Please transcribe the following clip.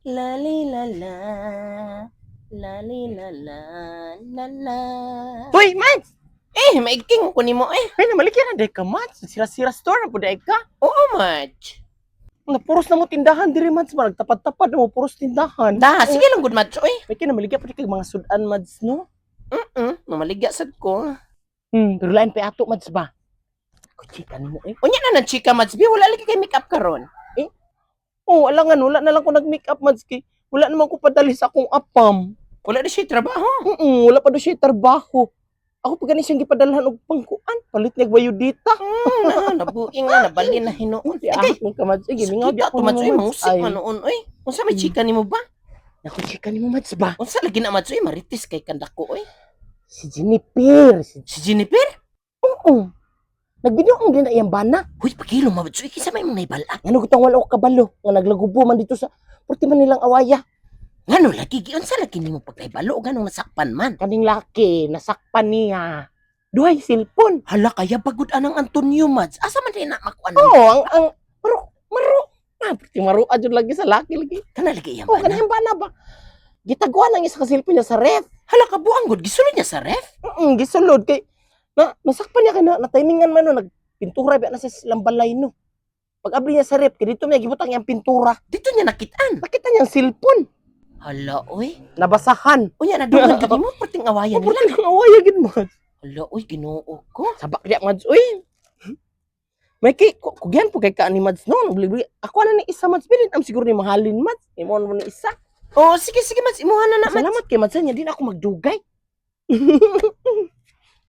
Lali la la, lali la la, la la. Hoy, Mads! Maigking ko nimo Ay, namalikyan na day ka, Mads. Sira-sira store na po day ka. Oo, Madge. Nga, puros na mo tindahan diri, Mads. Marag tapad-tapad na mo, puros tindahan. Sige lang good Madge, May kinamaligya pa kay mga sudan, Mads, no? Mamaligya sad ko. Pero lain pa ato, Mads ba? Kuchika nimo, eh. Unya na ng chika, Madge, wala lagi kay make up karon. Alangan, wala na lang ko nag-makeup, Mads, kay wala naman ko padali sa akong apam. Wala na siya trabaho. Wala pa do siya trabaho. Ako pa gani siyang gipadalhan og pangkuan, palit niya bayudita. Nabuing na, nabali na hinuon. Di ahak mo ka, Mads. Sige, mingaw di Sakita ako to, Madge, nimo, Mads. mangusik Ay, manoon, oy. Unsa may chika nimo ba? naku, chika nimo, Mads ba? Unsa lagi na, Madge, maritis kay kandako, oy. Si Jennifer. Si Jennifer? Oo. Nagbinuong din na iyang bana. Huy, pagilo, Madge, kisa may mga ibala. Ano gutang wala ko kabalo. Nga naglagubo man dito sa purti man nilang awaya. Ngano lagi, unsa lagi nimo pagkaibalo, ganong nasakpan man. Kaning laki, nasakpan niya. Duhay silpon. Hala, kaya pagod anang Antonio, Madge. Asa man rin na makuan Oo, ang maro. Purti maro adyo lagi sa laki lagi. Kana lagi iyang Oo, bana. kanang bana ba? Gitaguan ang isa ka silpon niya sa ref. Hala ka buang good, gisulod niya sa ref. Gisulod kay nasakpan niya kay na timingan man no nagpintura ba na sa lambalay no. Pag abri niya sa ref, kay dito niya gibutang iyang pintura. Dito niya nakitaan. Nakita niya ang silpon. Hala, oy. Nabasahan. Unya na duman gid mo perting awayan nila. Purti ang awaya gid mo. Hala, oy, Ginoo ko. Sabak diya Mads, uy. May kay kugyan po kay ka ni Mads no. Ako na ni isa Mads bilin am siguro ni mahalin Mads. Imo mo ni isa. Oh, sige, Madge, imuha na na, Madge. Salamat kay Mads niya din ako magdugay.